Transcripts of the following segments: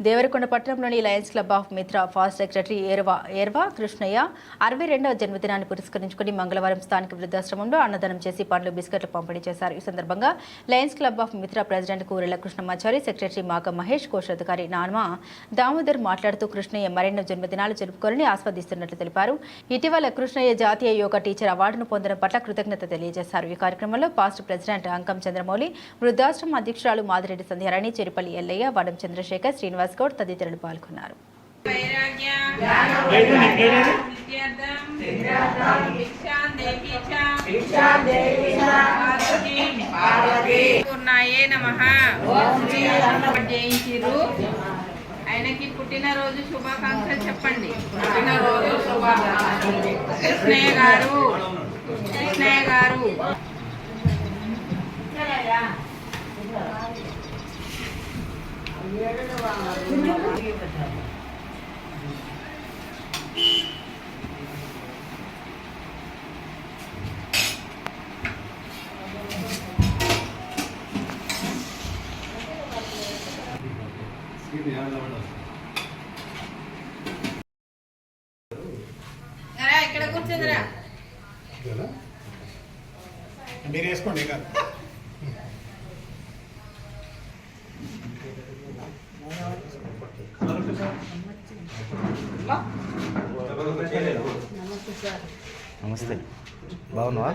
దేవరకొండ పట్టణంలోని Lions club of మిత్ర fast secretary ఏర్వా Krishnaiah 62వ జన్మదినాన్ని పురస్కరించుకుని మంగళవారం స్థానిక వృద్ధాశ్రమంలో అన్నదానం చేసి పండ్లు బిస్కెట్లు పంపిణీ చేశారు. ఈ సందర్భంగా లయన్స్ క్లబ్ ఆఫ్ మిత్ర ప్రెసిడెంట్ కూరెళ్ల కృష్ణమాచారి, సెక్రటరీ మాగ మహేష్, కోశాధికారి నానమ దామోదర్ మాట్లాడుతూ కృష్ణయ్య మరెన్నో జన్మదినాలు జరుపుకోవాలని ఆస్వాదిస్తున్నట్లు తెలిపారు. ఇటీవల కృష్ణయ్య జాతీయ యోగా టీచర్ అవార్డును పొందడం పట్ల కృతజ్ఞత తెలియజేశారు. ఈ కార్యక్రమంలో పాస్ట్ ప్రెసిడెంట్ అంకం చంద్రమౌళి, వృద్ధాశ్రమ అధ్యక్షురాలు మాదిరెడ్డి సంధ్యారాణి, చెరిపల్లి ఎల్లయ్య, వడం చంద్రశేఖర్, శ్రీనివాస్ గౌడ్ తదితరులు పాల్గొన్నారు. ఆయనకి పుట్టినరోజు శుభాకాంక్షలు చెప్పండి. పుట్టినరోజు శుభాకాంక్షలు. కృష్ణయ్య గారు ఇక్కడ కూర్చోదురా, మీరు వేసుకోండి. నమస్తే, బాగున్నావా?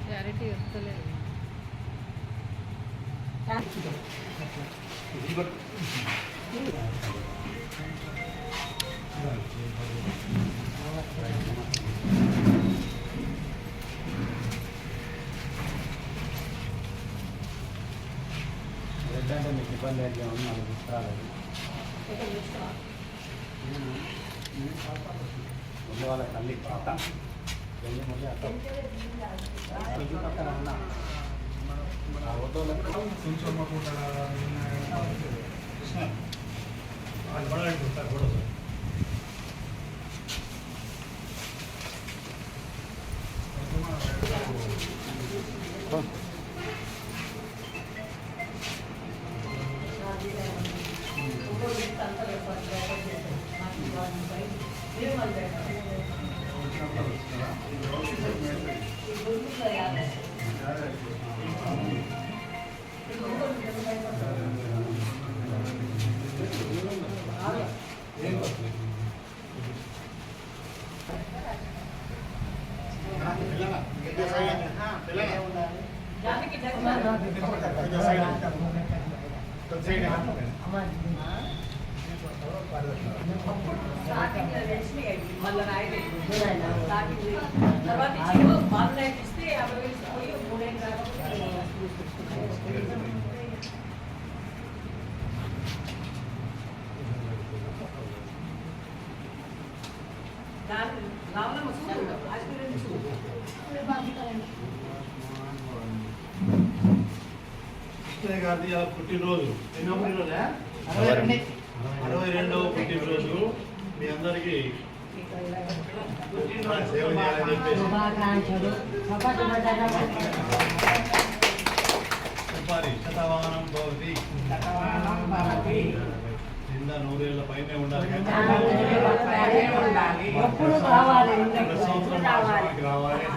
చారిటీ వస్తలేదు. అంటే మీకు ఇబ్బంది అయితే నాకు తీసుకురాలేదు. ముందు వాళ్ళ తల్లి అత్త వెళ్ళి ముందు అత్త పక్కన ఉన్న గారి పుట్టినరోజు ఎన్నో పుట్టినరోజా? 62వ పుట్టినరోజు. మీ అందరికీ సేవ చేయాలని చెప్పేసి శతవాహనం భవతి కింద 100 ఏళ్ళ పైనే ఉండాలి. రావాలి.